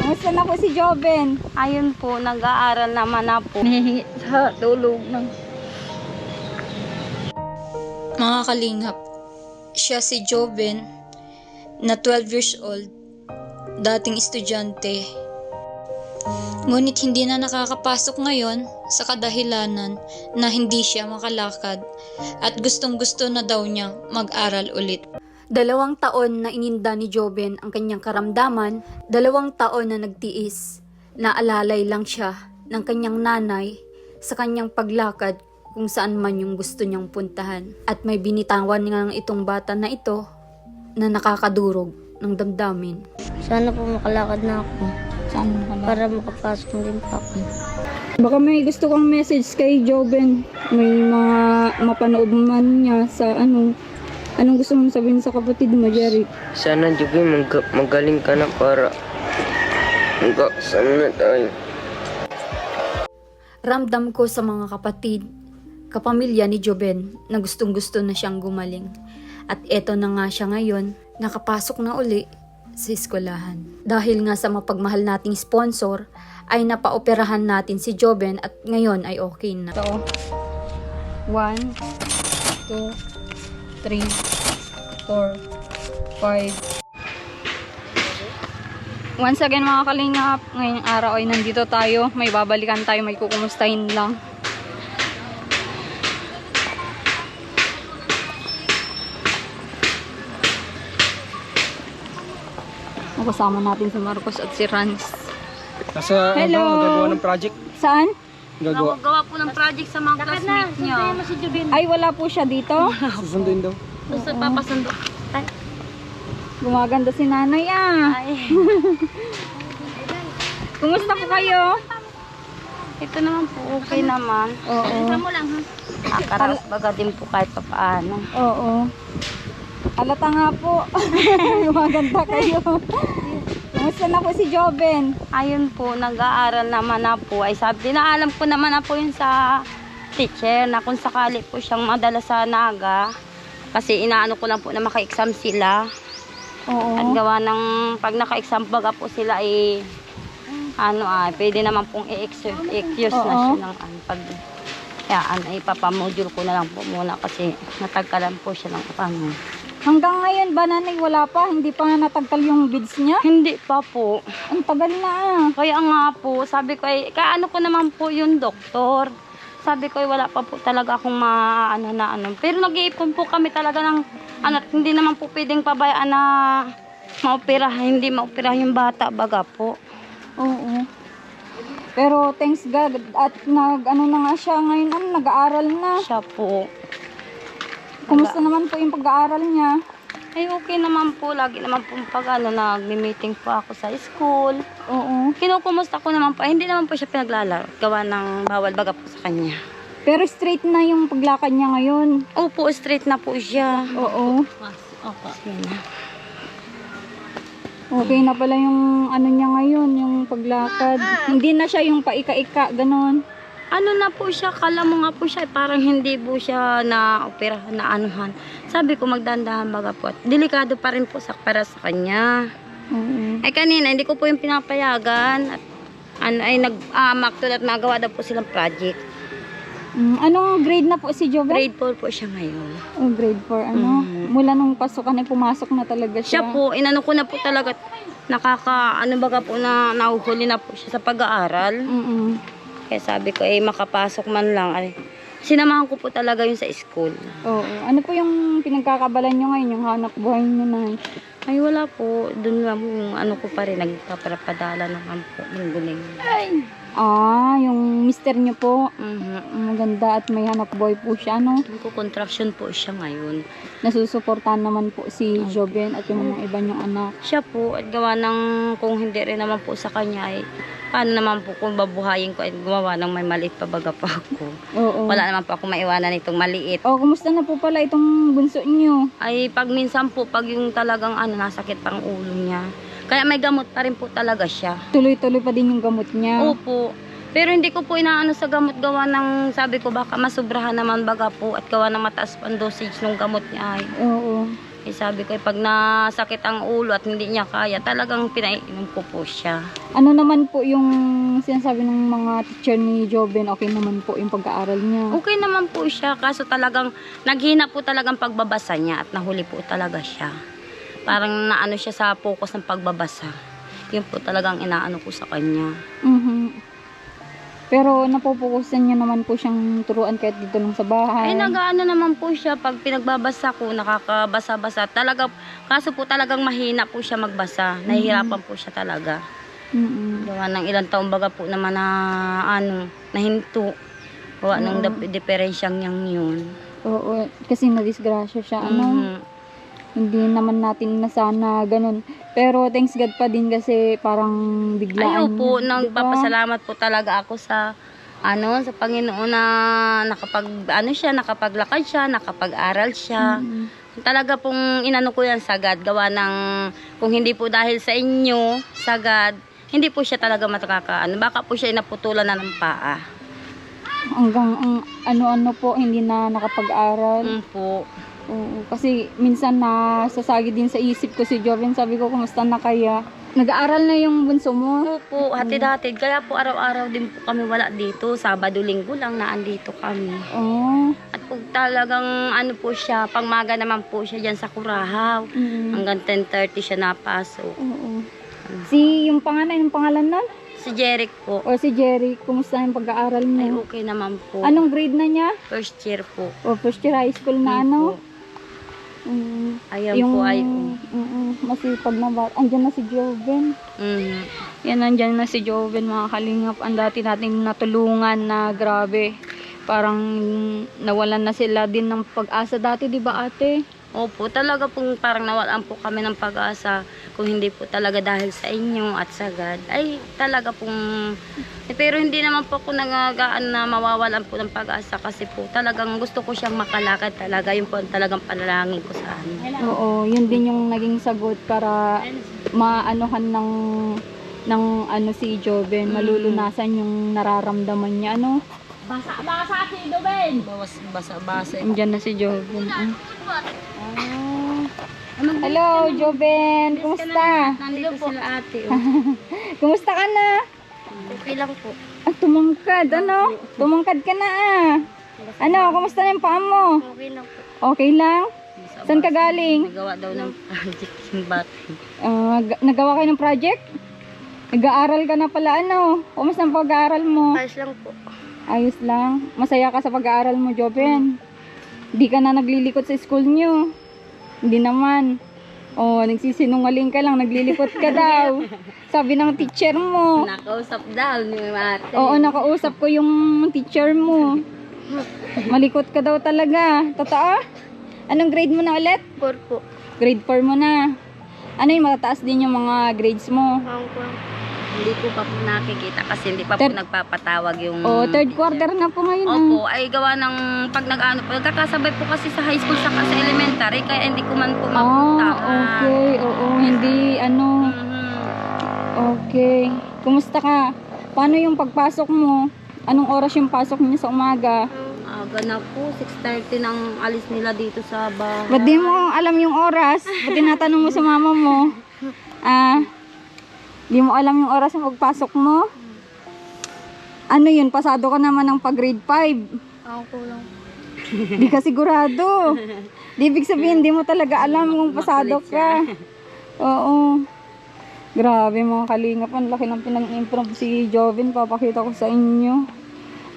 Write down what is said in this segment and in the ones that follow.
Kumusta na po si Joven? Ayun po, nag-aaral naman na po. Hinihingi sa tulog ng... Mga kalingap, siya si Joven na 12 years old, dating estudyante. Ngunit hindi na nakakapasok ngayon sa kadahilanan na hindi siya makalakad at gustong-gusto na daw niya mag-aral ulit. 2 taon na ininda ni Joven ang kanyang karamdaman, 2 taon na nagtiis, naalalay lang siya ng kanyang nanay sa kanyang paglakad kung saan man yung gusto niyang puntahan. At may binitawan nga itong bata na ito na nakakadurog ng damdamin. Sana po makalakad na ako. Saan ka na? Para makapasok din po ako. Baka may gusto kang message kay Joven. May mga mapanood man niya sa ano. Anong gusto mong sabihin sa kapatid mo, Jerry? Sana, Joven, magaling ka na para magkasama na tayo. Ramdam ko sa mga kapatid, kapamilya ni Joven na gustong-gusto na siyang gumaling. At eto na nga siya ngayon, nakapasok na uli sa eskwelahan. Dahil nga sa mapagmahal nating sponsor, ay napaoperahan natin si Joven at ngayon ay okay na. Ito. 1, 2, 3, 4, 5. Once again mga kalingap, ngayong araw ay nandito tayo. May babalikan tayo, may kukumustahin lang. Kasama natin si Marcos at si Rans. Nasa Hello. gagawa ng project. Saan? Gagawa. Gawa po ng project sa mga classmates niya. Ay, wala po siya dito. Susunduin daw. Gusto papasundo. Gumaganda si nanay ah. Ay. Kumusta po kayo? Ito naman po, okay naman. Oo. mo lang ha. Nakaraos baga din po kahit pa paano. Oo. Halata nga po. Gumaganda kayo. Kumusta na po si Joven? Ayun po, nag-aaral naman na po. Ay sabi na alam ko naman na po yun sa teacher na kung sakali po siyang madala sa Naga. Kasi inaano ko lang po na maka-exam sila. Oo. At gawa ng pag naka-exam baga po sila ay pwede naman pong i-excuse na Oo. siya ng pag kaya ipapamodule ko na lang po muna kasi natagkalan po siya ng upang. Hanggang ngayon ba nanay wala pa? Hindi pa nga natagkal yung bids niya? Hindi pa po. Ang tagal na ah. Kaya nga po, sabi ko ay, kaano ko naman po yung doktor. Sabi ko ay wala pa po talaga akong ano. Pero nag-iipon po kami talaga ng hindi naman po pwedeng pabayaan na hindi maopera yung bata baga po. Oo. Pero thanks God at na nga siya ngayon, nag-aaral na. Siya po. Kumusta naman po yung pag-aaral niya? Ay okay naman po, lagi naman po pag nag-meeting po ako sa school. Oo. Kinukumusta ko naman po, hindi naman po siya pinaglalaro. Gawa ng bawal baga po sa kanya. Pero straight na yung paglakad niya ngayon. Opo, straight na po siya. Oo. Opo. Okay na pala yung niya ngayon, yung paglakad. Hindi na siya yung paika-ika, ganon. Ano na po siya, kala mo nga po siya, parang hindi po siya na-opera, na-anuhan. Sabi ko magdandahan baga po. Delikado pa rin po para sa kanya. Oo. Ay kanina, hindi ko po yung pinapayagan. At nag-actual at nagawa daw po silang project. Anong grade na po si Joven? Grade 4 po siya ngayon. Oh, grade 4, Mula nung pasukan ay pumasok na talaga siya. Siya po, inano ko na po talaga, baga po na nahuhuli na po siya sa pag-aaral. Kaya sabi ko, makapasok man lang. Sinamahan ko po talaga yun sa school. Oo. Ano po yung pinagkakabalan nyo ngayon, yung hanap buhay nyo na? Ay, wala po. Doon lang ko pa rin, nagpapadala naman po. Linggo-linggo. Yung mister nyo po. Maganda at may hanap buhay po siya, no? Contraction po siya ngayon. Nasusuportahan naman po si Joven at yung mga iba niyong anak. Siya po, at gawa ng kung hindi rin naman po sa kanya ay paano naman po kung babuhayin ko ay gumawa ng may maliit pa baga pa ako. Oo. Wala naman po ako maiwanan itong maliit. Kumusta na po pala itong bunso nyo? Ay pag minsan po, pag yung talagang nasakit pang ulo niya. Kaya may gamot pa rin po talaga siya. Tuloy-tuloy pa din yung gamot niya? Opo. Pero hindi ko po inaano sa gamot gawa ng sabi ko baka masubrahan naman baga po at gawa ng mataas pa ang dosage ng gamot niya ay. Oo. Eh, sabi ko, pag nasakit ang ulo at hindi niya kaya, talagang pinainom ko po siya. Ano naman po yung sinasabi ng mga teacher ni Joven? Okay naman po yung pag-aaral niya. Okay naman po siya, kaso talagang naghina po talagang pagbabasa niya at nahuli po talaga siya. Parang naano siya sa focus ng pagbabasa. Yun po talagang inaano ko sa kanya. Mhm. Pero napopokusan niya naman po siyang turuan kahit dito lang sa bahay. Ay, nag-ano naman po siya pag pinagbabasa ko, nakakabasa-basa. Talaga, kaso po talagang mahina po siya magbasa. Nahihirapan po siya talaga. Mm-mm. Gawa ng ilang taong baga po naman na nahinto. Gawa ng diferensyang niyang yun. Oo, kasi na-disgrasya siya. Ano? Mhm. Hindi naman natin na sana ganun. Pero thanks God pa din kasi parang biglaan. Ayaw po, diba? nagpapasalamat po talaga ako sa sa Panginoon na nakapaglakad siya, nakapag-aral siya. Talaga pong inano ko yan sagad, gawa ng kung hindi po dahil sa inyo, sagad, hindi po siya talaga makakaano. Baka po siya inaputulan na ng paa. Hanggang ano-ano po, hindi na nakapag-aral. Po. Oo, kasi minsan nasasagi din sa isip ko si Joven. Sabi ko, kumusta na kaya? Nag-aaral na yung bunso mo? Opo, hatid-hatid. Kaya po araw-araw din po kami wala dito. Sabado-linggo lang naandito kami. Oo. At kung talagang po siya, pangmaga naman po siya dyan sa Curahaw. Hanggang 10:30 siya napasok. Oo. Yung pangalan nun? Si Jeric po. O si Jerry, kumusta yung pag-aaral Ay, mo? okay naman po. Anong grade na niya? First year po. O first year high school na ano? Ayan po ay po. Masipag na ba? Andyan na si Joven. Yan, andyan na si Joven, mga kalingap. Ang dati nating natulungan na grabe. Parang nawalan na sila din ng pag-asa dati, di ba ate? Opo, talaga pong parang nawalan po kami ng pag-asa. Kung hindi po talaga dahil sa inyo at sagad. Ay, talaga pong... pero hindi naman po ako nagagaan na mawawalan po ng pag-asa kasi po talagang gusto ko siyang makalakad talaga. Yun po ang talagang panalangin ko sa amin. Oo, yun din yung naging sagot para maanohan ng si Joven, malulunasan yung nararamdaman niya, ano? Basa si Doben! Basa. Andyan na si Joven. Hello, Joven! Kumusta? Nandito sila ate. Kumusta ka na? Okay lang po. Tumangkad, ano? Tumangkad ka na, ah. Ano, kumusta na yung paa mo? Okay lang po. Okay lang? Saan ka galing? Nagawa daw ng project yung bata. Nagawa kayo ng project? Nag-aaral ka na pala, ano? Kumusta ang pag-aaral mo? Ayos lang po. Ayos lang. Masaya ka sa pag-aaral mo, Joven. Di ka na naglilikot sa school nyo. Hindi naman. Oh, nagsisinungaling ka lang, naglilikot ka daw. Sabi ng teacher mo. Nakausap daw ni ate. Oo, nakausap ko yung teacher mo. Malikot ka daw talaga. Totoo? Anong grade mo na ulit? 4 po. Grade 4 mo na. Ano yung matataas din yung mga grades mo? Hindi ko pa po nakikita kasi hindi pa po nagpapatawag yung... Oh, third quarter na po ngayon. Opo, ay gawa ng pag nag-ano po, nagkakasabay po kasi sa high school saka sa elementary, kaya hindi ko man po mapunta. Okay. Oo, hindi ano. Okay. Kumusta ka? Paano yung pagpasok mo? Anong oras yung pasok niyo sa umaga? Aga na po, 6:30 nang alis nila dito sa bahay. Ba't di mo alam yung oras? Ba't tinatanong mo sa mama mo? Di mo alam yung oras ng pagpasok mo? Ano yun? Pasado ka naman ng pag-grade 5. Ako lang. Di ka sigurado. Di ibig sabihin, di mo talaga alam kung pasado ka. Oo. Grabe mga kalingap. Ang laki ng pinag-improve si Joven. Papakita ko sa inyo.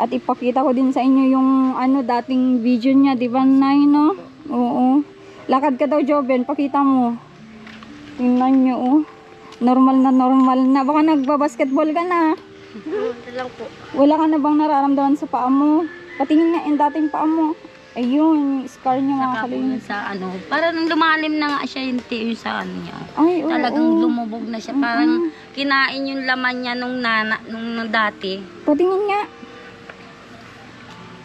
At ipakita ko din sa inyo yung dating video niya. Di ba, Nay, no? Oo. Lakad ka daw, Joven. Pakita mo. Tingnan nyo, oh. Normal na. Baka nagbabasketball ka na. Ito lang po. Wala ka na bang nararamdaman sa paa mo? Patingin nga yung dating paa mo. Ayun, yung scar niya mga Saka po kalingap. yun sa parang lumalim na nga siya yung sa niya. Ay, oo. Talagang lumubog na siya. Parang kinain yung laman niya nung dati. Patingin nga.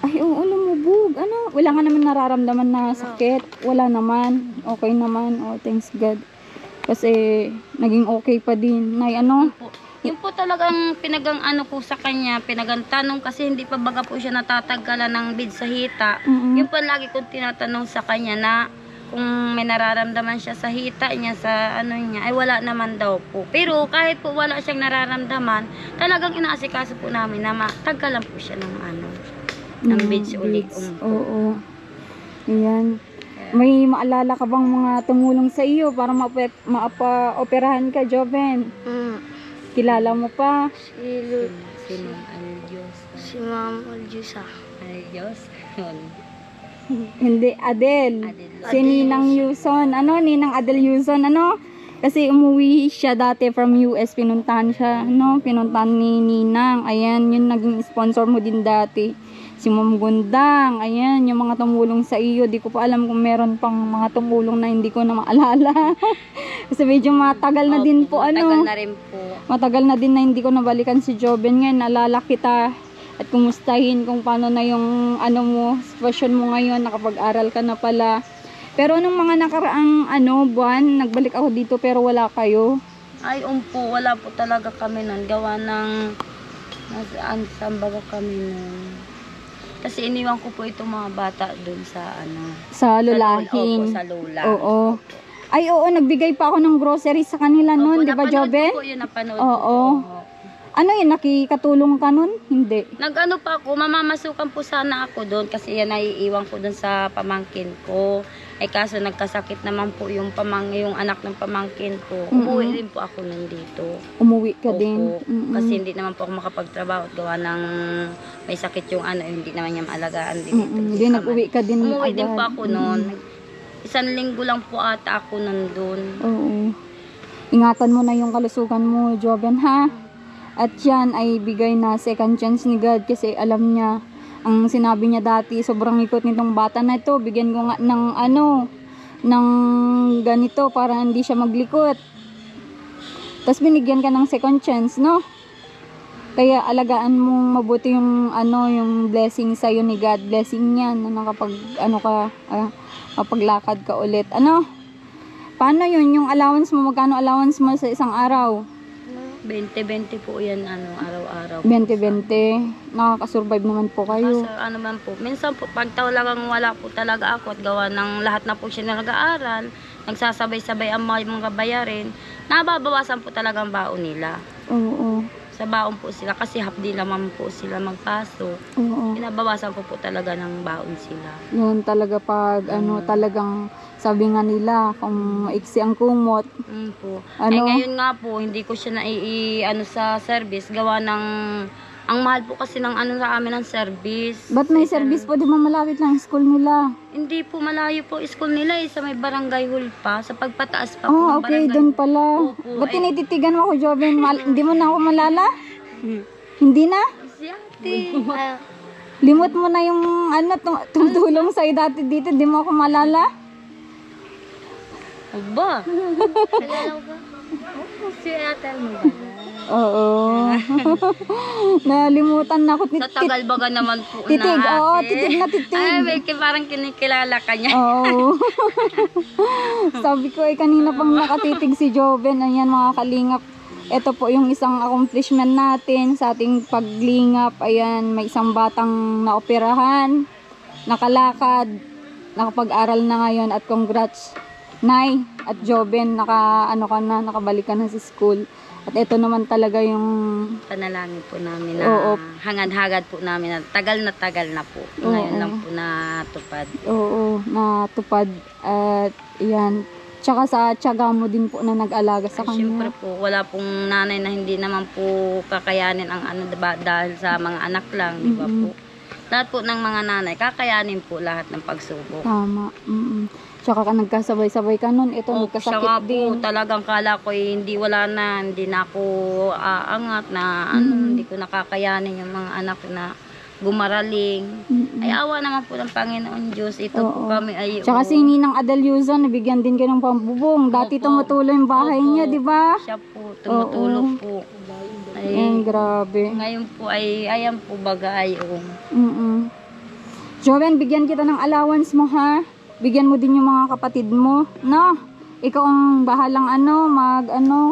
Ay, oo, lumubog. Ano? Wala ka naman nararamdaman na sakit. Wala naman. Okay naman. Oh, thanks God. Kasi naging okay pa din. Nay, ano? Yung po talagang pinagang ko sa kanya, pinagang tanong kasi hindi pa baga po siya natatagalan ng bid sa hita. Yung po lagi kong tinatanong sa kanya na kung may nararamdaman siya sa hita niya, sa ano niya, ay wala naman daw po. Pero kahit po wala siyang nararamdaman, talagang inaasikaso po namin na matagkalan po siya ng ano, ng beach ulit. Oo. Ayan. May maalala ka bang mga tumulong sa iyo para maapa-operahan ka, Joven? Kilala mo pa? Si Ma'am Aljos. Si Ma'am Aljusa. Aljos. Hindi, Adel. Si Ninang Yuson. Ano? Ninang Adel Yuson. Ano? Kasi umuwi siya dati from US. Pinuntahan siya. Ano? Pinuntahan ni Ninang. Ayan, yun naging sponsor mo din dati. Si Ma'am Gundang. Ayan, yung mga tumulong sa iyo. Di ko pa alam kung meron pang mga tumulong na hindi ko na maalala. Kasi medyo matagal na din po. Ano? Matagal na rin po. Matagal na din na hindi ko nabalikan si Joven ngayon. Naalala kita at kumustahin kung paano na yung ano mo, sitwasyon mo ngayon, nakapag-aral ka na pala. Pero nung mga nakaraang buwan, nagbalik ako dito pero wala kayo. Ay, po, wala po talaga kami nun. Gawa ng, saan baga kami nun. Kasi iniwan ko po itong mga bata dun sa Sa lulahin. Sa lula. Oo. Ay, oo, nagbigay pa ako ng grocery sa kanila noon, di ba, Joven? Opo, yun, napanood Oo. ko po. Ano yun, nakikatulong ka nun? Hindi. Nag-ano pa ako, mamamasukan po sana ako doon kasi yan naiiwan ko doon sa pamangkin ko. Ay kaso nagkasakit naman po yung anak ng pamangkin ko. Umuwi rin po ako nandito. Umuwi ka Opo, din. kasi hindi naman po ako makapagtrabaho at gawa ng may sakit yung hindi naman niya maalagaan din dito. Hindi, nag-uwi ka din. Umuwi din agad. po ako noon. Isang linggo lang po ata ako nandun. Oo. Ingatan mo na yung kalusugan mo, Joven, ha? At yan ay bigay na second chance ni God kasi alam niya, ang sinabi niya dati, sobrang ikot nitong bata na ito, bigyan ko nga ng ng ganito para hindi siya maglikot. Tapos binigyan ka ng second chance, no? Kaya alagaan mo mabuti yung yung blessing sa ni God, blessing niyan na nakapag mapaglakad ka ulit. Paano yun yung allowance mo? Magkano allowance mo sa isang araw? 20-20 po yan araw-araw. 20-20. Nakakasurvive naman po kayo. Kasi man po, minsan po, pag talagang wala po talaga ako at gawa ng lahat na po siya nag-aaral, nagsasabay-sabay ang mga bayarin, nababawasan po talagang baon nila. Oo. Sa baon po sila, kasi half day naman po sila magpasok. Oo. Pinabawasan ko po talaga ng baon sila. Yun talaga pag talagang sabi nga nila kung maiksi ang kumot. Po. Ano? Ngayon nga po, hindi ko siya sa service, gawa ng ang mahal po kasi ng sa amin ng service. Ba't may service po? Di ba malapit lang ang school nila? Hindi po, malayo po school nila sa may barangay hall pa, sa pagpataas pa po Oh, ng okay, barangay. doon pala. Opo, Ba't ay- tinititigan mo ako, Joven? Hindi mo na ako malala? Hindi na? Siyate. Limot mo na yung tumutulong sa'yo dati dito, di mo ako malala? Aba. Nalalaw ba? Si ate mo ba? Oo. Nalimutan na ako. Sa tagal baga naman po Titig, na ate. oo, titig na titig. Ay, may parang kinikilala ka niya. Oo. Sabi ko kanina pang nakatitig si Joven. Ayan mga kalingap. Ito po yung isang accomplishment natin sa ating paglingap. Ayan, may isang batang naoperahan, nakalakad, nakapag-aral na ngayon at congrats Nay at Joven, nakabalik ka na sa school. At ito naman talaga yung Panalangin po namin na Oo. hangad-hagad po namin na tagal na po. Ngayon lang po natupad. natupad at yan. Tsaka sa tiyaga mo din po na nag-alaga sa Ay, syempre kanya. po, wala pong nanay na hindi naman po kakayanin ang diba, dahil sa mga anak lang, di ba po? Lahat po ng mga nanay, kakayanin po lahat ng pagsubok. Tama. Tsaka ka nagkasabay-sabay ka nun. Ito, Siya nga nagkasakit po, din. talagang kala ko hindi na ako aangat na hindi ko nakakayanin yung mga anak na gumaraling. Ay awa naman po ng Panginoon Diyos. Ito po Oo. kami ay Tsaka si Ninang Adel Yuzon, nabigyan din ka ng pambubong. Dati Opo. tumutuloy yung bahay Opo. niya, di ba? siya po, tumutulog po. Ayan, grabe. Ngayon po ay, ayan po baga ay Joven, bigyan kita ng allowance mo, ha? Bigyan mo din yung mga kapatid mo, no? Ikaw ang bahalang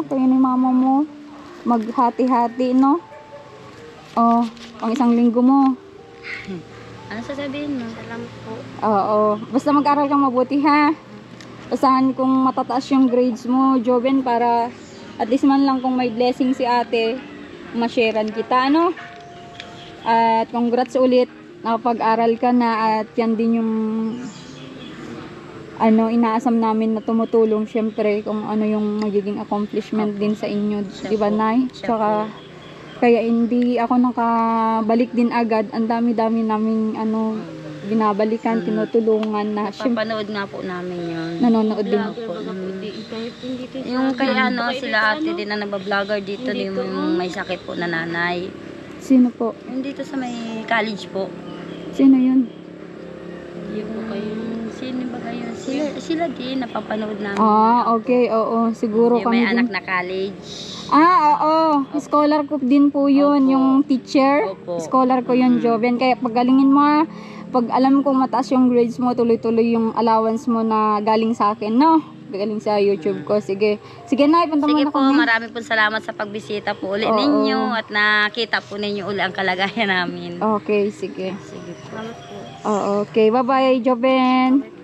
kayo ni mama mo, maghati-hati, no? Oh, pang isang linggo mo. Ano sasabihin mo? Salam po. Oo, basta mag-aral kang mabuti, ha? Basahan kung matataas yung grades mo, Joven, para at least man lang kung may blessing si ate, ma-sharean kita, ano? At congrats ulit, nakapag-aral ka na at yan din yung inaasam namin na tumutulong syempre kung ano yung magiging accomplishment din sa inyo, di ba, Nay? Tsaka kaya hindi ako nakabalik din agad, ang dami-dami naming binabalikan, tinutulungan na syempre Papanood nga po namin yun. nanonood din. Yung kay sila ate din na nagbablogger dito, yung may sakit po na nanay. Sino po? Yung dito sa may college po. Sino yun? Sino ba kayo? Sila din, napapanood namin. Okay, oo, siguro Yung kami may anak din. na college. Oo, scholar ko din po yun, Opo. yung teacher. Opo. Scholar ko yun, Joven. Kaya paggalingin mo ha, pag alam kong mataas yung grades mo, tuloy-tuloy yung allowance mo na galing sa akin, no? Galing sa YouTube ko. Sige. Sige, Nay, punta Sige muna po, kami. marami po salamat sa pagbisita po ulit Oo. ninyo at nakita po ninyo uli ang kalagayan namin. Okay, sige. Sige po. Okay, bye-bye, Joven.